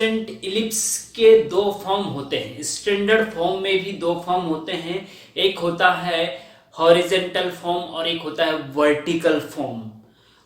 Ellipse के दो form होते हैं। स्टैंडर्ड फॉर्म में भी दो फॉर्म होते हैं, एक होता है हॉरिजेंटल फॉर्म और एक होता है वर्टिकल फॉर्म।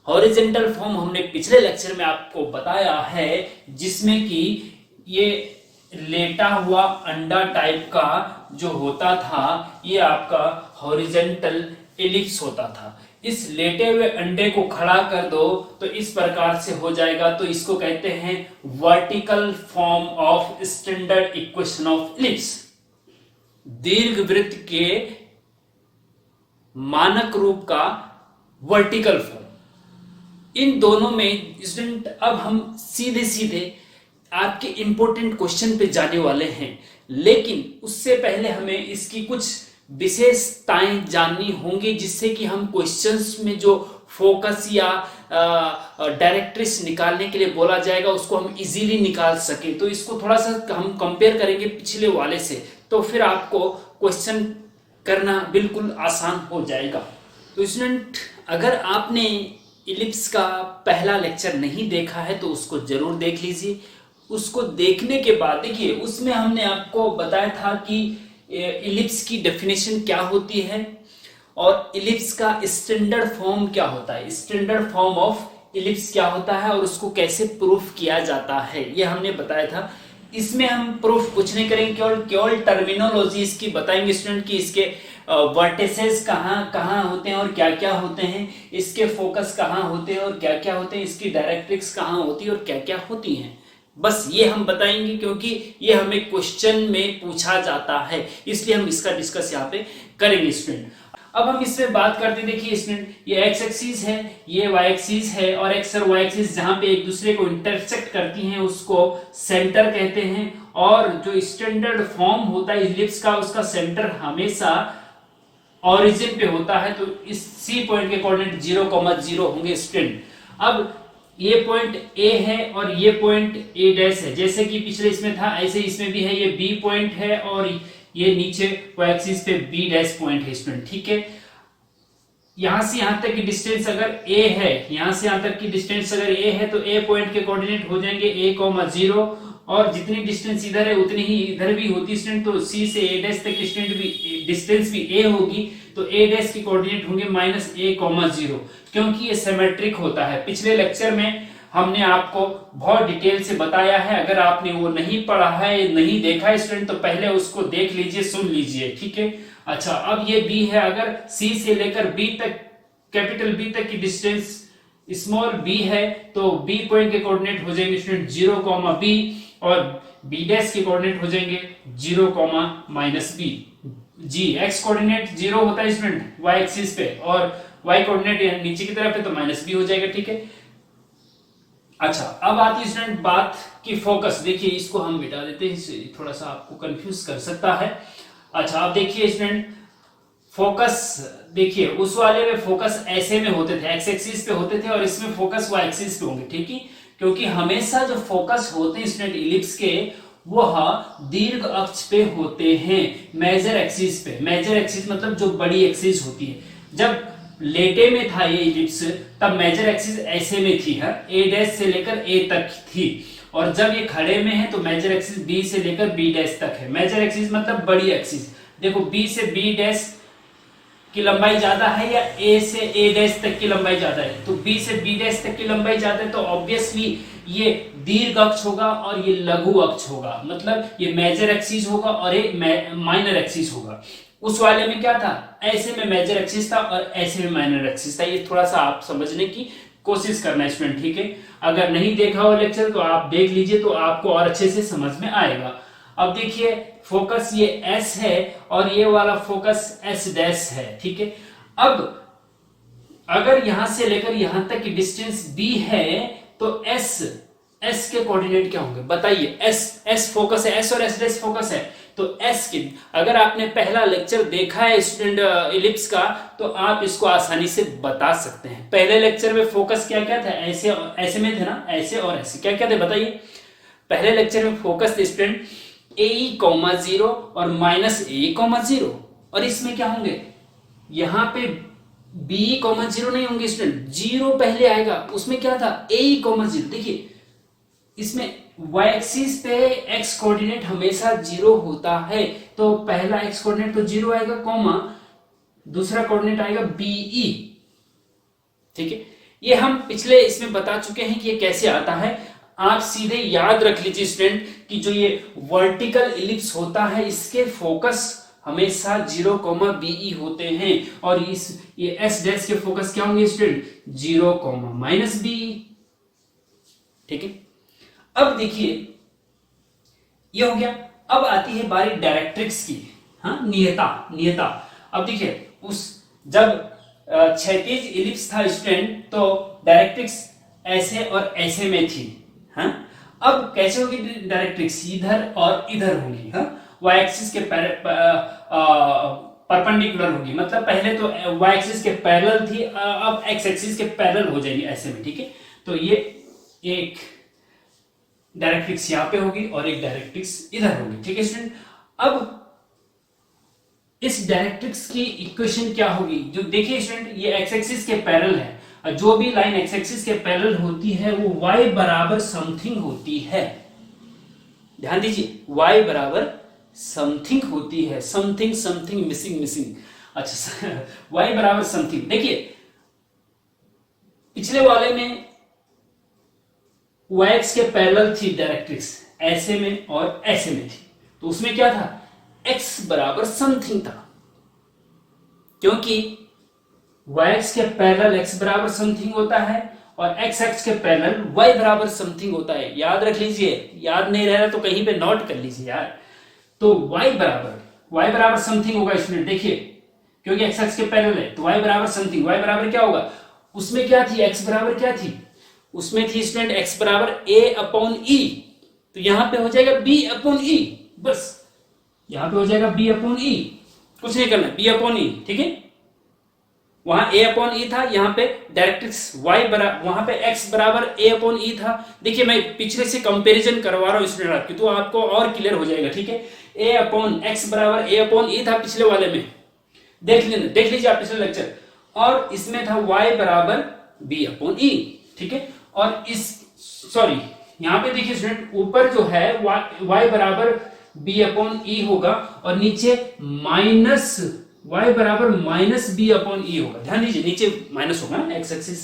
हॉरिजेंटल फॉर्म हमने पिछले लेक्चर में आपको बताया है, जिसमें कि ये लेटा हुआ अंडा टाइप का जो होता था, ये आपका हॉरिजेंटल इलिप्स होता था। इस लेटे हुए अंडे को खड़ा कर दो तो इस प्रकार से हो जाएगा, तो इसको कहते हैं vertical form of standard equation of ellipse. दीर्घवृत्त के मानक रूप का वर्टिकल फॉर्म। इन दोनों में स्टूडेंट अब हम सीधे सीधे आपके इंपॉर्टेंट क्वेश्चन पे जाने वाले हैं, लेकिन उससे पहले हमें इसकी कुछ विशेषताएं जाननी होंगी, जिससे कि हम क्वेश्चंस में जो फोकस या डायरेक्ट्रिक्स निकालने के लिए बोला जाएगा उसको हम इजीली निकाल सके। तो इसको थोड़ा सा हम कंपेयर करेंगे पिछले वाले से, तो फिर आपको क्वेश्चन करना बिल्कुल आसान हो जाएगा। तो स्टूडेंट, अगर आपने इलिप्स का पहला लेक्चर नहीं देखा है तो उसको जरूर देख लीजिए। उसको देखने के बाद देखिए, उसमें हमने आपको बताया था कि इलिप्स की डेफिनेशन क्या होती है और इलिप्स का स्टैंडर्ड फॉर्म क्या होता है, स्टैंडर्ड फॉर्म ऑफ इलिप्स क्या होता है और उसको कैसे प्रूफ किया जाता है, ये हमने बताया था। इसमें हम प्रूफ कुछ नहीं करेंगे, केवल टर्मिनोलॉजी इसकी बताएंगे स्टूडेंट कि इसके वर्टिसेस कहाँ कहाँ होते हैं और क्या क्या होते हैं, इसके फोकस कहाँ होते हैं और क्या क्या होते हैं, इसकी डायरेक्ट्रिक्स कहाँ होती है और क्या क्या होती हैं। बस ये हम बताएंगे, क्योंकि ये हमें क्वेश्चन में पूछा जाता है, इसलिए हम इसका डिस्कस यहाँ पे करेंगे स्टूडेंट। अब हम इसमें बात करते हैं। देखिए स्टूडेंट, ये एक्स एक्सिस है, ये वाई एक्सिस है, और एक्स और वाई एक्सिस जहां पे एक दूसरे को इंटरसेक्ट करती हैं उसको सेंटर कहते हैं। और जो स्टैंडर्ड फॉर्म होता है इलिप्स का, उसका सेंटर हमेशा ओरिजिन पे होता है, तो इस सी पॉइंट के कोऑर्डिनेट 0,0 होंगे स्टूडेंट। अब ये पॉइंट ए है और ये पॉइंट ए डैश है, जैसे कि पिछले इसमें था ऐसे इसमें भी है। ये बी पॉइंट है और ये नीचे वाई एक्सिस पे बी डैश पॉइंट है स्टूडेंट, ठीक है। यहां से यहां तक की डिस्टेंस अगर ए है, यहां से यहां तक की डिस्टेंस अगर ए है, तो ए पॉइंट के कोऑर्डिनेट हो जाएंगे a,0, और जितनी डिस्टेंस इधर है उतनी ही इधर भी होती स्टूडेंट। तो सी से ए डैश तक की डिस्टेंस भी ए होगी, तो ए डैश की कोऑर्डिनेट होंगे -a,0, क्योंकि ये सिमेट्रिक होता है। पिछले लेक्चर में हमने आपको बहुत डिटेल से बताया है, अगर आपने वो नहीं पढ़ा है, नहीं देखा है स्टूडेंट, तो पहले उसको देख लीजिए, सुन लीजिए, ठीक है। अच्छा, अब ये बी है, अगर सी से लेकर बी तक, कैपिटल बी तक की डिस्टेंस स्मॉल बी है, तो बी पॉइंट के कोऑर्डिनेट हो जाएंगे स्टूडेंट 0,b, और बी डैश के कोऑर्डिनेट हो जाएंगे 0,-b। जी, एक्स कोऑर्डिनेट 0 होता है स्टूडेंट वाई एक्सिस पे, और वाई कोऑर्डिनेट नीचे की तरफ है तो -b हो जाएगा, ठीक है। अच्छा, अब आती है स्टूडेंट बात की फोकस। देखिए, इसको हम मिटा देते हैं, थोड़ा सा आपको कंफ्यूज कर सकता है। अच्छा, अब देखिए स्टूडेंट, फोकस देखिए, उस वाले में फोकस ऐसे में होते थे, एक्स एक्सिस पे होते थे, और इसमें फोकस वाई एक्सिस पे होंगे, ठीक है। क्योंकि हमेशा जो फोकस होते हैं स्टूडेंट इलिप्स के, वह दीर्घ अक्ष पे होते हैं, मेजर एक्सिस पे। मेजर एक्सिस मतलब जो बड़ी एक्सिस होती है। जब लेटे में था ये इलिप्स, तब मेजर एक्सिस ऐसे में थी, ए डैश से लेकर ए तक थी, और जब ये खड़े में है तो मेजर एक्सिस बी से लेकर बी डैश तक है। मेजर एक्सिस मतलब बड़ी एक्सिस। देखो, बी से बी डैश की लंबाई ज्यादा है या ए से ए डैश तक की लंबाई ज्यादा है, तो बी से बी डैश तक की लंबाई ज्यादा है, तो ऑब्वियसली ये दीर्घ अक्ष होगा और ये लघु अक्ष होगा, मतलब ये मेजर एक्सिस होगा और ये माइनर एक्सिस होगा। उस वाले में क्या था, ऐसे में मेजर एक्सिस था और ऐसे में माइनर एक्सिस था। ये थोड़ा सा आप समझने की कोशिश करना स्टूडेंट, ठीक है। अगर नहीं देखा हो लेक्चर तो आप देख लीजिए, तो आपको और अच्छे से समझ में आएगा। अब देखिए, फोकस ये S है और ये वाला फोकस S डैश है, ठीक है। अब अगर यहां से लेकर यहां तक की डिस्टेंस B है, तो S के कोऑर्डिनेट क्या होंगे बताइए। S फोकस है, S और S डैश फोकस है, तो S के, अगर आपने पहला लेक्चर देखा है स्टूडेंट इलिप्स का, तो आप इसको आसानी से बता सकते हैं। पहले लेक्चर में फोकस क्या क्या था, ऐसे में थे ना, ऐसे और ऐसे, क्या क्या थे बताइए। पहले लेक्चर में फोकस थे स्टूडेंट a,0 और -a,0, और इसमें क्या होंगे, यहां पे b,0 नहीं होंगे स्टूडेंट, 0 पहले आएगा। उसमें क्या था, a,0। देखिए, इसमें y एक्सिस पे x कोऑर्डिनेट हमेशा 0 होता है, तो पहला x कोऑर्डिनेट तो 0 आएगा, कॉमा दूसरा कोऑर्डिनेट आएगा BE। ठीक है, ये हम पिछले इसमें बता चुके हैं कि ये कैसे आता है। आप सीधे याद रख लीजिए स्टूडेंट कि जो ये वर्टिकल इलिप्स होता है इसके फोकस हमेशा 0, BE होते हैं, और ये S डैश के फोकस क्या होंगे स्टूडेंट? 0, -BE। ठीक है, अब देखिए ये हो गया। अब आती है बारी डायरेक्ट्रिक्स की। हाँ, नियता। अब देखिए जब क्षैतिज इलिप्स था स्टूडेंट, तो डायरेक्ट्रिक्स ऐसे और ऐसे में थी। हाँ, अब कैसे होगी डायरेक्ट्रिक्स? इधर और इधर होगी। हाँ, y एक्सिस के परपेंडिकुलर होगी, मतलब पहले तो y एक्सिस के पैरेलल थी, अब x एक्सिस के पैरेलल हो जाएगी ऐसे में। ठीक है, तो ये एक डायरेक्ट्रिक्स यहां पे होगी और एक डायरेक्ट्रिक्स इधर होगी। ठीक है स्टूडेंट, अब इस डायरेक्ट्रिक्स की इक्वेशन क्या होगी? जो देखिए स्टूडेंट, ये x एक्सिस के पैरेलल है, जो भी लाइन x एक्सिस के पैरेलल होती है वो y बराबर समथिंग होती है। ध्यान दीजिए, y बराबर समथिंग होती है, समथिंग मिसिंग। अच्छा y बराबर समथिंग। देखिए पिछले वाले में y एक्स के पैरेलल थी डायरेक्ट्रिक्स, ऐसे में और ऐसे में थी, तो उसमें क्या था? x बराबर समथिंग था, क्योंकि y एक्स के पैरेलल x बराबर समथिंग होता है और x एक्स के पैरेलल y बराबर समथिंग होता है। याद रख लीजिए, याद नहीं रह रहा तो कहीं पे नोट कर लीजिए यार। तो y बराबर समथिंग होगा स्टूडेंट। देखिए, क्योंकि x एक्स के पैरेलल है तो y बराबर समथिंग, y बराबर क्या होगा? उसमें क्या थी? x बराबर क्या थी? उसमें थी स्टूडेंट x बराबर a/e, तो यहां पे हो जाएगा b/e। बस यहां पे हो जाएगा b/e, कुछ नहीं करना, b/e। ठीक है, वहां a/e था, यहां पे डायरेक्ट्रिक्स वहां पे x बराबर a/e था। देखिए मैं पिछले से कंपैरिजन करवा रहा हूं स्टूडेंट आपकी, तो आपको और क्लियर हो जाएगा। ठीक है, x बराबर a/e था पिछले वाले में, देख लीजिए आप पिछले लेक्चर, और इसमें था y बराबर b/e। ठीक है, और यहां पे देखिए स्टूडेंट, ऊपर जो है y बराबर b/e होगा और नीचे माइनस y बराबर -b/e होगा। ध्यान दीजिए, नीचे माइनस होगा ना, x एक्सिस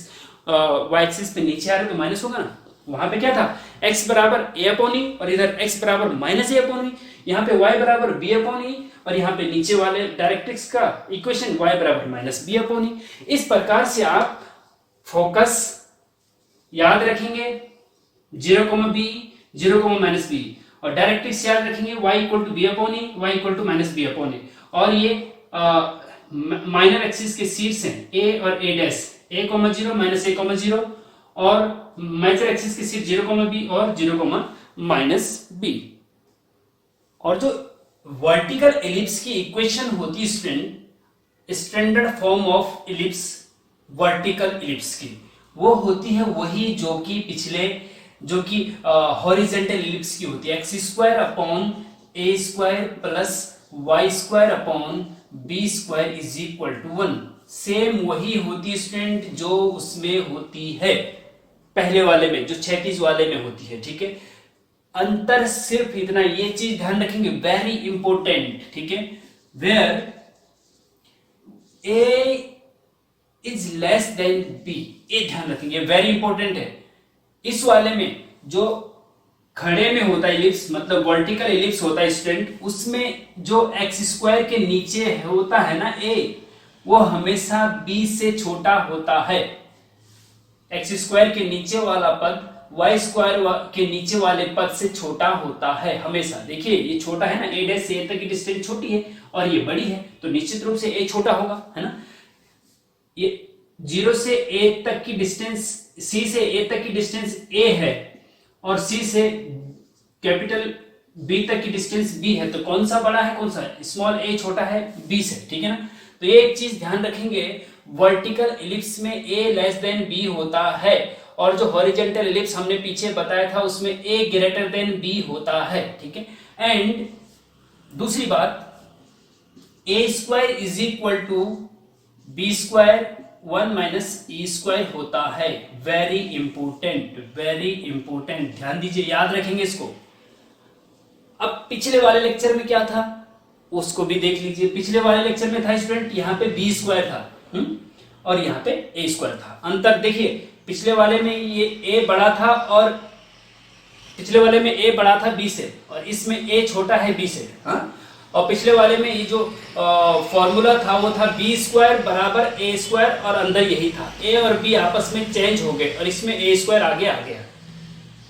y एक्सिस पे नीचे आ रहा है तो माइनस होगा ना। वहां पे क्या था? x बराबर a/e और इधर x बराबर -a/e, यहाँ पे y बराबर b/e और यहाँ पे नीचे वाले डायरेक्ट्रिक्स का इक्वेशन y बराबर -b/e। इस प्रकार से आप फोकस याद रखेंगे 0, b, 0, -b, और डायरेक्ट्रिक्स याद रखेंगे y = b/e, y = -b/e, और ये माइनर एक्सिस के शीर्ष हैं a और a डैश, a,0 -a,0, और मेजर एक्सिस के शीर्ष 0, b और 0, -b। और जो वर्टिकल एलिप्स की इक्वेशन होती है student, standard form of ellipse vertical ellipse की, वो होती है वही जो कि हॉरिजॉन्टल एलिप्स की होती है, x² + y² + b² 1। सेम वही होती है स्टूडेंट जो उसमें होती है पहले वाले में, जो क्षैतिज वाले में होती है। ठीक है, अंतर सिर्फ इतना, ये चीज ध्यान रखेंगे, वेरी इंपॉर्टेंट। ठीक है, where a is less than b, ये ध्यान रखेंगे, वेरी इंपॉर्टेंट है। इस वाले में जो खड़े में होता है इलिप्स, मतलब वर्टिकल इलिप्स होता है स्टूडेंट, उसमें जो x² के नीचे होता है ना a, वो हमेशा b से छोटा होता है। x² के नीचे वाला पद y² के नीचे वाले पद से छोटा होता है हमेशा। देखिए ये छोटा है ना, a डैश से a तक की डिस्टेंस छोटी है और ये बड़ी है, तो निश्चित रूप से a छोटा होगा, है ना। ये 0 से a तक की डिस्टेंस, c से a तक की डिस्टेंस a है और c से कैपिटल b तक की डिस्टेंस b है, तो कौन सा बड़ा है, कौन सा स्मॉल a छोटा है b से। ठीक है ना, तो ये एक चीज ध्यान रखेंगे, वर्टिकल इलिप्स में a लेस देन b होता है, और जो हॉरिजॉन्टल इलिप्स हमने पीछे बताया था उसमें a ग्रेटर देन b होता है। ठीक है, एंड दूसरी बात, a² = b² 1 minus E square होता है। वेरी इंपोर्टेंट, ध्यान दीजिए, याद रखेंगे इसको। अब पिछले वाले लेक्चर में क्या था उसको भी देख लीजिए। पिछले वाले लेक्चर में था स्टूडेंट, यहाँ पे बी स्क्वायर था और यहाँ पे ए स्क्वायर था। अंतर देखिए, पिछले वाले में ये ए बड़ा था और पिछले वाले में ए बड़ा था बी से, और इसमें ए छोटा है बी से। हाँ, और पिछले वाले में ये जो फॉर्मूला था वो था बी स्क्वायर बराबर ए स्क्वायर, और अंदर यही था। ए और बी आपस में चेंज हो गए और इसमें ए स्क्वायर आगे आ गया।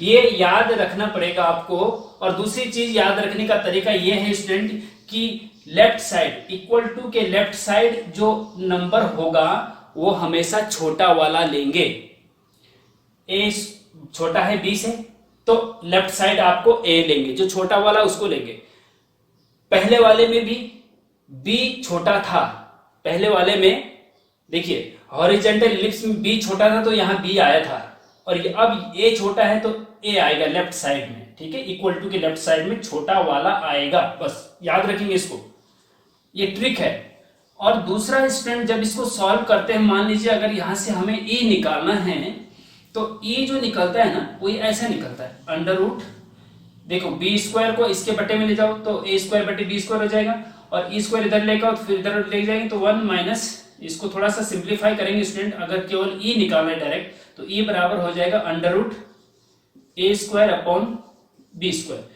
ये याद रखना पड़ेगा आपको। और दूसरी चीज याद रखने का तरीका ये है स्टूडेंट कि लेफ्ट साइड इक्वल टू के लेफ्ट साइड जो नंबर होगा वो हमेशा छोटा वाला लेंगे। ए छोटा है बी से तो लेफ्ट साइड आपको ए लेंगे, जो छोटा वाला उसको लेंगे। पहले वाले में भी बी छोटा था, पहले वाले में देखिए हॉरिजॉन्टल इलिप्स में बी छोटा था तो यहां बी आया था, और ये अब ए छोटा है तो ए आएगा लेफ्ट साइड में। ठीक है, इक्वल टू के लेफ्ट साइड में छोटा वाला आएगा, बस याद रखेंगे इसको, ये ट्रिक है। और दूसरा स्टूडेंट, जब इसको सॉल्व करते हैं, मान लीजिए अगर यहां से हमें ई निकालना है तो ई जो निकलता है ना वो ऐसा निकलता है, अंडर रूट, देखो बी स्क्वायर को इसके बटे में ले जाओ तो ए स्क्वायर बटे बी स्क्वायर हो जाएगा, और ई स्क्वायर इधर लेकर आओ तो फिर इधर ले जाएंगे तो 1 माइनस, इसको थोड़ा सा सिंप्लीफाई करेंगे स्टूडेंट, अगर केवल ई निकालना है डायरेक्ट तो ई बराबर हो जाएगा अंडर रूट ए स्क्वायर अपॉन बी स्क्वायर।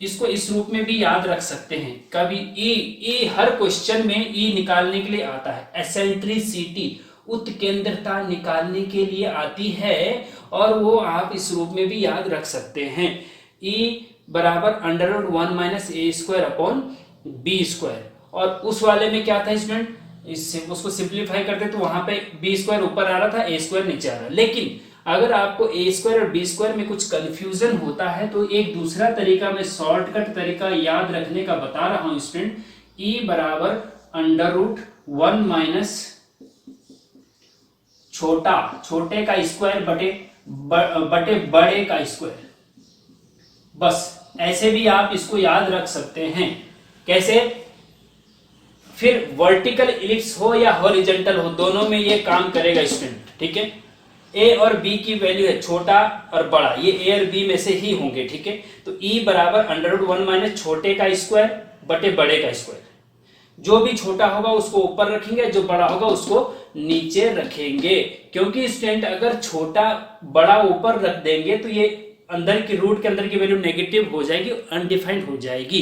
इसको इस रूप में भी याद रख सकते हैं। कभी ई हर क्वेश्चन में ई निकालने के लिए आता है, एसेंट्रिसिटी उत्केंद्रता निकालने के लिए आती है, और वो आप इस रूप में भी याद रख सकते हैं। ई बराबर अंडर रूट 1 माइनस ए स्क्वायर अपॉन बी स्क्वायर। और उस वाले में क्या था स्टूडेंट, इससे उसको सिंप्लीफाई करते तो वहां पे बी स्क्वायर ऊपर आ रहा था, ए स्क्वायर नीचे आ रहा। लेकिन अगर आपको ए स्क्वायर और बी स्क्वायर में कुछ कंफ्यूजन होता है तो एक दूसरा तरीका, मैं शॉर्टकट तरीका याद रखने का बता रहा हूं स्टूडेंट। ई बराबर अंडर रूट 1 माइनस छोटे का स्क्वायर बटे बड़े का स्क्वायर। बस ऐसे भी आप इसको याद रख सकते हैं। कैसे? फिर वर्टिकल इलिप्स हो या हॉरिजॉन्टल हो, दोनों में ये काम करेगा स्टूडेंट। ठीक है, ए और बी की वैल्यू है छोटा और बड़ा, ये ए और बी में से ही होंगे। ठीक है, तो ई बराबर अंडर रूट 1 माइनस छोटे का स्क्वायर बटे बड़े का स्क्वायर। जो भी छोटा होगा उसको ऊपर रखेंगे, जो बड़ा होगा उसको नीचे रखेंगे, क्योंकि स्टूडेंट अगर छोटा बड़ा ऊपर रख देंगे तो ये अंदर की रूट के अंदर की वैल्यू नेगेटिव हो जाएगी, अनडिफाइंड हो जाएगी।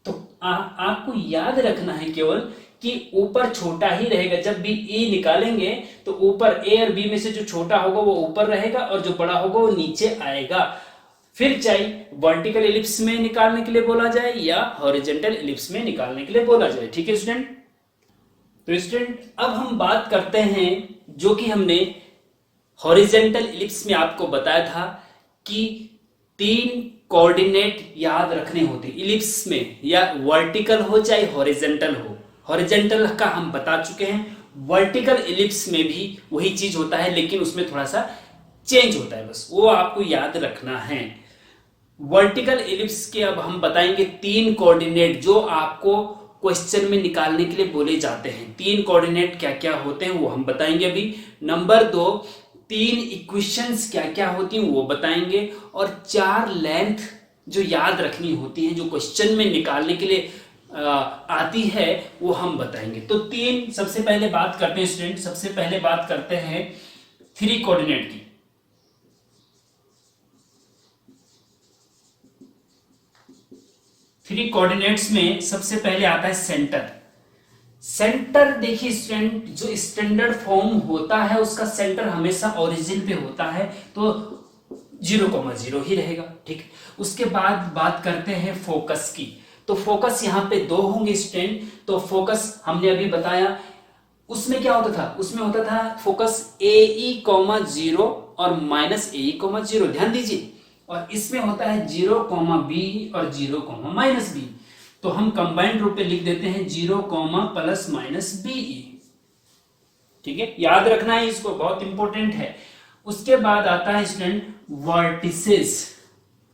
तो आपको याद रखना है केवल कि ऊपर छोटा ही रहेगा। जब भी ई निकालेंगे तो ऊपर ए और बी में से जो छोटा होगा वो ऊपर रहेगा और जो बड़ा होगा वो नीचे आएगा। फिर चाहे वर्टिकल इलिप्स में निकालने के लिए बोला जाए या हॉरिजॉन्टल इलिप्स में निकालने के लिए बोला जाए। ठीक है स्टूडेंट, तो स्टूडेंट अब हम बात करते हैं जो कि हमने हॉरिजॉन्टल इलिप्स में आपको बताया था कि 3 कोऑर्डिनेट याद रखने होते इलिप्स में, या वर्टिकल हो चाहे हॉरिजॉन्टल हो। हॉरिजॉन्टल का हम बता चुके हैं, वर्टिकल इलिप्स में भी वही चीज होता है लेकिन उसमें थोड़ा सा चेंज होता है, बस वो आपको याद रखना है। वर्टिकल इलिप्स के अब हम बताएंगे 3 कोऑर्डिनेट जो आपको क्वेश्चन में निकालने के लिए बोले जाते हैं। 3 कोऑर्डिनेट क्या क्या होते हैं वो हम बताएंगे अभी। नंबर 2, 3 इक्वेशंस क्या क्या होती हैं वो बताएंगे, और 4 लेंथ जो याद रखनी होती है जो क्वेश्चन में निकालने के लिए आती है वो हम बताएंगे। तो 3 सबसे पहले बात करते हैं स्टूडेंट, सबसे पहले बात करते हैं 3 कोऑर्डिनेट की। 3 कोऑर्डिनेट्स में सबसे पहले आता है सेंटर। सेंटर देखिए स्टूडेंट, जो स्टैंडर्ड फॉर्म होता है उसका सेंटर हमेशा ओरिजिन पे होता है, तो 0,0 ही रहेगा। ठीक, उसके बाद बात करते हैं फोकस की। तो फोकस यहाँ पे 2 होंगे स्टूडेंट। तो फोकस हमने अभी बताया, उसमें क्या होता था, उसमें होता था फोकस AE,0 और -AE,0। ध्यान दीजिए, और इसमें होता है 0,B और 0,-B। तो हम कंबाइंड रूप में लिख देते हैं 0, +-BE। ठीक है, याद रखना है इसको, बहुत इंपॉर्टेंट है। उसके बाद आता है स्टूडेंट वर्टिसेस,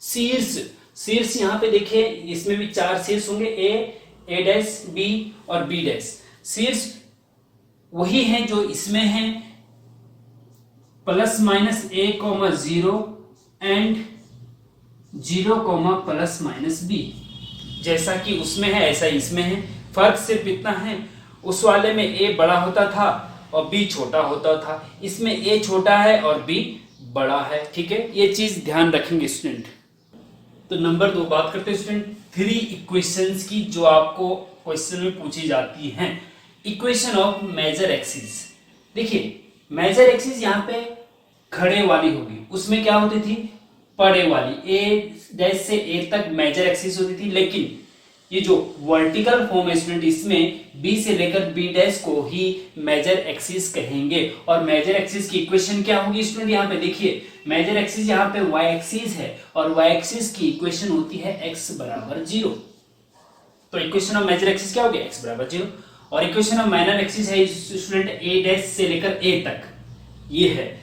शीर्ष। शीर्ष यहाँ पे देखिए, इसमें भी 4 शीर्ष होंगे, A', B और B'। शीर्ष वही है जो इसमें है, plus minus A comma 0 and 0 comma plus minus B. जैसा कि उसमें है ऐसा ही इसमें है, फर्क सिर्फ इतना है, उस वाले में ए बड़ा होता था और बी छोटा होता था, इसमें ए छोटा है और बी बड़ा है। ठीक है, ये चीज ध्यान रखेंगे स्टूडेंट। तो नंबर 2 बात करते हैं स्टूडेंट 3 इक्वेशंस की जो आपको क्वेश्चन में पूछी जाती हैं। Equation of major axis. देखिए मेजर एक्सिस यहाँ पे खड़े वाली होगी, उसमें क्या होती थी, पड़े वाली। ए डैश से ए तक मेजर एक्सिस होती थी, लेकिन ये जो वर्टिकल फॉर्म है स्टूडेंट, इसमें बी से लेकर बी डैश को ही मेजर एक्सिस कहेंगे। और मेजर एक्सिस की इक्वेशन क्या होगी स्टूडेंट, यहाँ पे देखिए मेजर एक्सिस यहाँ पे वाई एक्सिस है और वाई एक्सिस की इक्वेशन होती है एक्स बराबर 0। तो इक्वेशन ऑफ मेजर एक्सिस क्या हो गया, एक्स बराबर 0। और इक्वेशन ऑफ माइनर एक्सिस है स्टूडेंट ए डैश से लेकर ए तक, ये है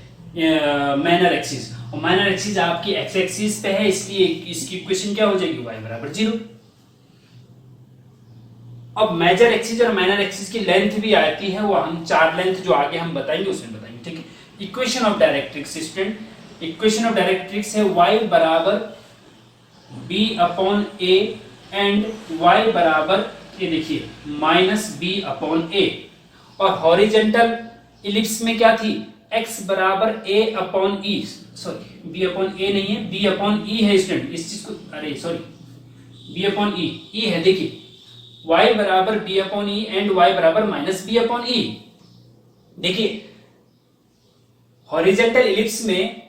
माइनर एक्सिस। और माइनर एक्सिस आपकी एक्स एक्सिस पे है, इसलिए इसकी इक्वेशन क्या हो जाएगी, y बराबर 0। अब मेजर एक्सिस और माइनर एक्सिस की लेंथ भी आती है, वो हम 4 लेंथ जो आगे हम बताएंगे उसमें बताएंगे। ठीक है, equation of directrix student, equation of directrix है y बराबर b upon a and y बराबर ये देखिए माइनस बी अपॉन ए। और हॉरिजेंटल इलिप्स में क्या थी, x बराबर a upon E, sorry b upon a नहीं है, b अपॉन ई है स्टूडेंट, इस चीज को, अरे सॉरी b अपॉन ई है। देखिए y बराबर b upon E and y बराबर माइनस b अपॉन ई। देखिए हॉरिजेंटल इलिप्स में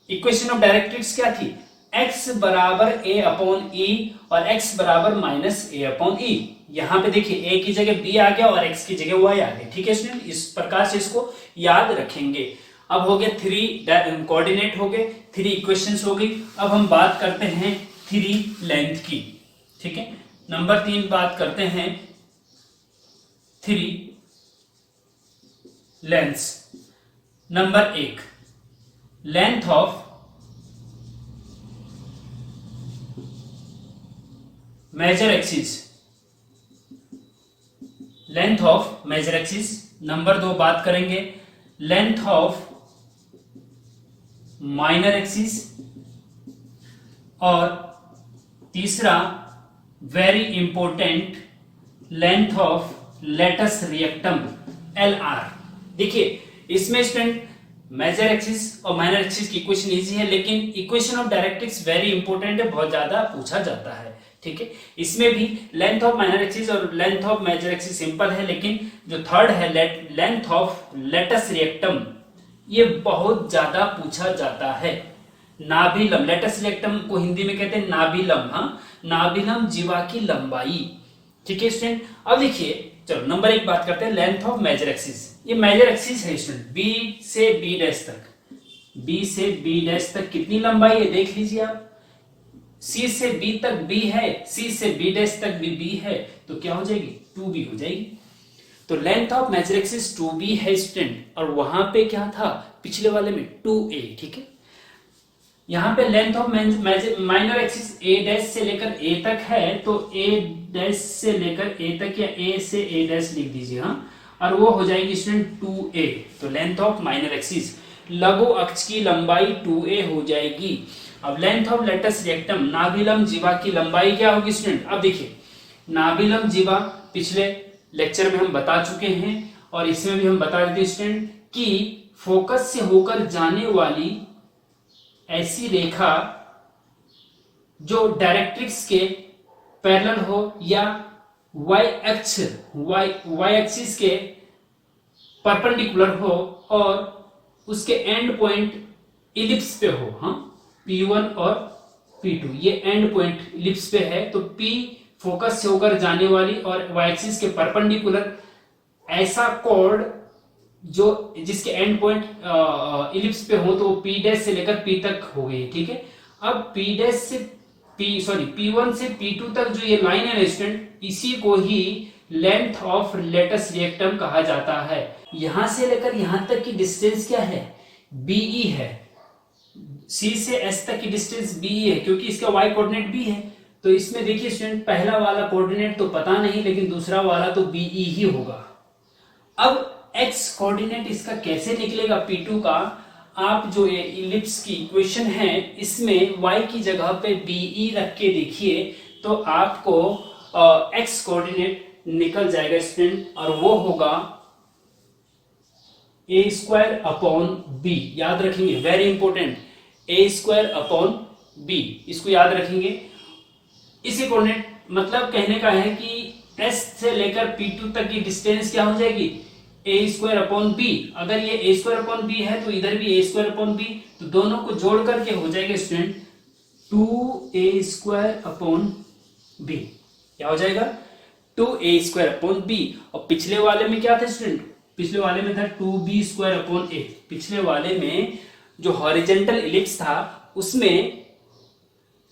इक्वेशन ऑफ डायरेक्ट्रिक्स क्या थी, x बराबर a अपॉन ई और x बराबर माइनस a अपॉन ई। यहां पे देखिए a की जगह b आ गया और x की जगह y आ गया। ठीक है स्टूडेंट, इस प्रकार से इसको याद रखेंगे। अब हो गया 3 कोऑर्डिनेट हो गए, 3 इक्वेशंस हो गई। अब हम बात करते हैं 3 लेंथ की। ठीक है, नंबर 3 बात करते हैं 3 lengths. Number 1 length of major axis, length of major axis. Number 2 बात करेंगे लेंथ ऑफ माइनर एक्सिस। और तीसरा very important length of latus rectum LR। देखिए इसमें स्टूडेंट मेजर एक्सिस और माइनर एक्सिस की इक्वेशन इजी है, लेकिन equation of directrix very important है, बहुत ज्यादा पूछा जाता है। ठीक है, इसमें भी लेंथ ऑफ माइनर एक्सिस और length of major axis simple है, लेकिन जो थर्ड है लेंथ ऑफ लेटस रिएक्टम, ये बहुत ज्यादा पूछा जाता है। नाभिलम, लेटस रिएक्टम को हिंदी में कहते हैं नाभिलम। हाँ, नाभिलम जीवा की लंबाई। ठीक है स्टूडेंट, अब देखिए चलो नंबर 1 बात करते हैं लेंथ ऑफ मेजर एक्सिस। ये मेजर एक्सिस है स्टूडेंट, बी से बी डैश तक, बी से बी डैश तक कितनी लंबाई है देख लीजिए आप। सी से बी तक बी है, सी से बी डैश तक भी बी है, तो क्या हो जाएगी, 2b हो जाएगी। तो length of major axis 2b है स्टूडेंट, और वहां पे क्या था पिछले वाले में 2a। ठीक है, यहाँ पे length of minor axis a dash से लेकर a तक है, तो a डैश से लेकर a तक या a से a डैश लिख दीजिए। हाँ, और वो हो जाएगी स्टूडेंट 2a। तो लेंथ ऑफ माइनर एक्सिस, लघु अक्ष की लंबाई 2a हो जाएगी। अब लेंथ ऑफ लेटस रिएक्टम, नाभिलम जीवा की लंबाई क्या होगी स्टूडेंट। अब देखिए नाभिलम जीवा पिछले लेक्चर में हम बता चुके हैं, और इसमें भी हम बता देते हैं स्टूडेंट कि फोकस से होकर जाने वाली ऐसी रेखा जो डायरेक्ट्रिक्स के पैरेलल हो या y एक्सिस के परपेंडिकुलर हो और उसके एंड पॉइंट इलिप्स पे हो। हाँ, P1 और P2 ये एंड पॉइंट इलिप्स पे है, तो P फोकस से होकर जाने वाली और y एक्सिस के परपेंडिकुलर ऐसा कॉर्ड जो जिसके एंड पॉइंट इलिप्स पे हो, तो वो P डैश से लेकर P तक हो गई। ठीक है, अब P डैश से P1 से P2 तक जो ये लाइन है स्टूडेंट, इसी को ही लेंथ ऑफ लेटस रिएक्टम कहा जाता है। यहां से लेकर यहां तक की डिस्टेंस क्या है, BE है। C से S तक की डिस्टेंस BE है, क्योंकि इसका y कोऑर्डिनेट B है। तो इसमें देखिए स्टूडेंट पहला वाला कोऑर्डिनेट तो पता नहीं, लेकिन दूसरा वाला तो BE ही होगा। अब एक्स कोऑर्डिनेट इसका कैसे निकलेगा P2 का, आप जो ये इलिप्स की इक्वेशन है इसमें y की जगह पे BE रख के देखिए तो आपको एक्स कोऑर्डिनेट निकल जाएगा स्टूडेंट, और वो होगा a स्क्वायर अपॉन बी। याद रखेंगे, very important, a square upon B, इसको याद रखेंगे। इसी कोऑर्डिनेट मतलब कहने का है कि s से लेकर P2 तक की डिस्टेंस क्या हो जाएगी, a स्क्वायर अपॉन बी। अगर ये a स्क्वायर अपॉन बी है तो इधर भी a स्क्वायर अपॉन बी, तो दोनों को जोड़ करके हो जाएगा student 2a square upon B. क्या हो जाएगा, 2a स्क्वायर अपॉन बी। और पिछले वाले में क्या था स्टूडेंट, पिछले वाले में था 2b स्क्वायर अपॉन a। पिछले वाले में जो हॉरिजॉन्टल इलिप्स था उसमें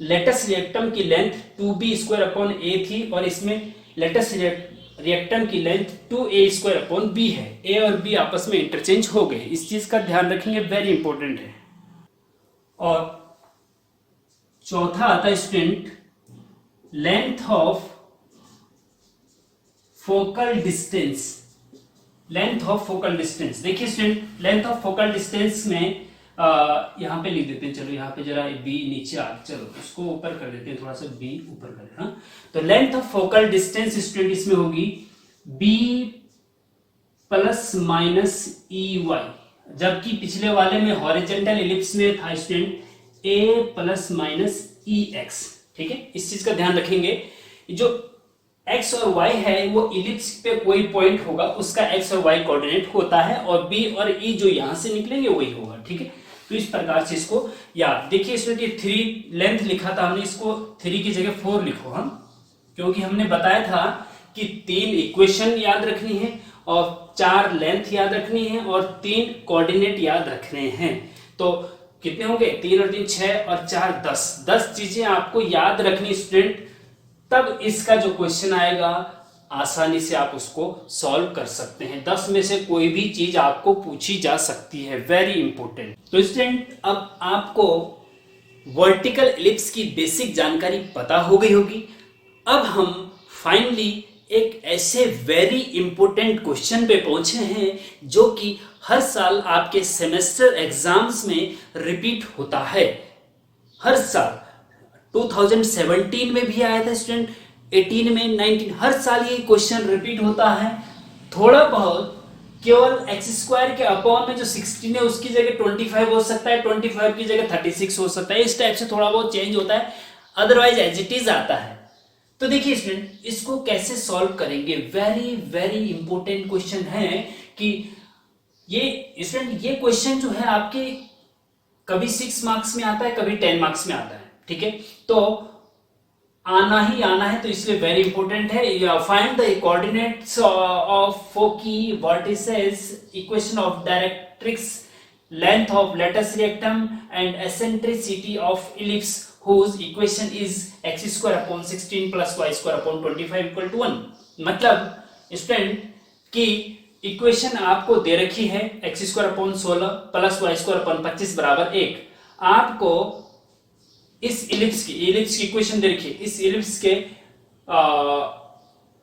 लेटस रिएक्टम की length 2b square upon a थी, और इसमें लेटस रिएक्टम की length 2a square upon b है। a और b आपस में इंटरचेंज हो गए, इस चीज का ध्यान रखेंगे, वेरी इंपॉर्टेंट है। और चौथा आता है student length of focal distance. Length of focal distance, देखिए student length of focal distance में यहाँ पे लिख देते हैं, चलो यहाँ पे जरा b नीचे आ, चलो उसको ऊपर कर देते हैं, थोड़ा सा b ऊपर कर दें। हाँ, तो length of focal distance student इसमें होगी b plus minus E Y, जबकि पिछले वाले में हॉरिजॉन्टल इलिप्स में था student a plus minus E X. ठीक है, इस चीज का ध्यान रखेंगे, जो x और y है वो इलिप्स पे कोई पॉइंट होगा उसका x और y कोऑर्डिनेट होता है, और b और e जो यहां से निकलेंगे वही होगा। ठीक है, तो इस प्रकार से इसको याद, देखिए इसमें 3 लेंथ लिखा था हमने, इसको 3 की जगह 4 लिखो हम, क्योंकि हमने बताया था कि 3 इक्वेशन याद रखनी है और 4 लेंथ याद रखनी है और 3 कोऑर्डिनेट याद रखने हैं। तो कितने होंगे, 3 और 3 6 और 4 10 चीजें आपको याद रखनी स्टूडेंट, तब इसका जो क्वेश्चन आएगा आसानी से आप उसको सॉल्व कर सकते हैं। 10 में से कोई भी चीज आपको पूछी जा सकती है, वेरी इंपॉर्टेंट। तो स्टूडेंट अब आपको वर्टिकल इलिप्स की बेसिक जानकारी पता हो गई होगी। अब हम फाइनली एक ऐसे वेरी इंपॉर्टेंट क्वेश्चन पे पहुंचे हैं जो कि हर साल आपके सेमेस्टर एग्जाम्स में रिपीट होता है। हर साल 2017 में भी आया था स्टूडेंट, 18 में, 19, हर साल ये क्वेश्चन रिपीट होता है। थोड़ा बहुत केवल एक्स स्क्वायर के अपॉन में जो 16 है उसकी जगह 25 हो सकता है, 25 की जगह 36 हो सकता है, इस टाइप से थोड़ा बहुत चेंज होता है, अदरवाइज एज इट इज आता है। तो देखिए स्टूडेंट इसको कैसे सॉल्व करेंगे, वेरी वेरी इंपॉर्टेंट क्वेश्चन है कि ये स्टूडेंट ये क्वेश्चन जो है आपके कभी 6 मार्क्स में आता है, कभी 10 मार्क्स में आता है। ठीक है, तो आना ही आना है, तो इसलिए वेरी इंपॉर्टेंट है। Find the coordinates of foci vertices, equation of directrix, length of latus rectum and eccentricity of ellipse whose equation is x square upon 16 plus y square upon 25 equal to 1। मतलब student की equation आपको दे रखी है x square upon 16 plus y square upon 25 बराबर 1। आपको इस ellipse की equation दे रखी है, इस इलिप्स के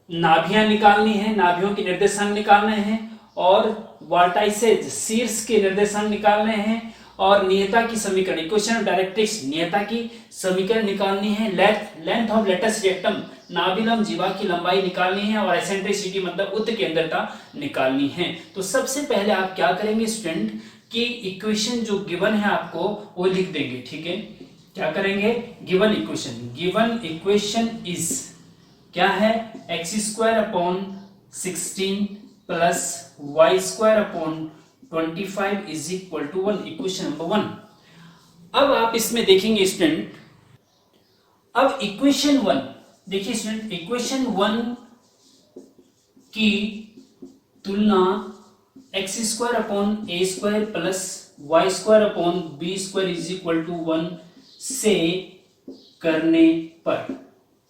नाभियां निकालनी है, नाभियों के निर्देशांक निकालने हैं, और वर्टाइसेज शीर्ष के निर्देशांक निकालने हैं, और नियता की समीकरण, इक्वेशन ऑफ डायरेक्ट्रिक्स, नियता की समीकरण निकालनी है, लेंथ ऑफ लेटस रिएक्टम, नाभिलंब जीवा की लंबाई निकालनी है, और एसेंट्रिसिटी मतलब उत्त केंद्रता निकालनी है। तो सबसे पहले आप क्या करेंगे स्टूडेंट कि इक्वेशन जो गिवन है आपको वो लिख देंगे। ठीक है, क्या करेंगे, गिवन इक्वेशन इज क्या है, X square upon 16 plus Y square upon 25 is equal to 1, equation number 1। अब आप इसमें देखेंगे स्टूडेंट, अब इक्वेशन 1 देखिए स्टूडेंट, इक्वेशन 1 की तुलना X square upon A square plus Y square upon B square is equal to 1 से करने पर,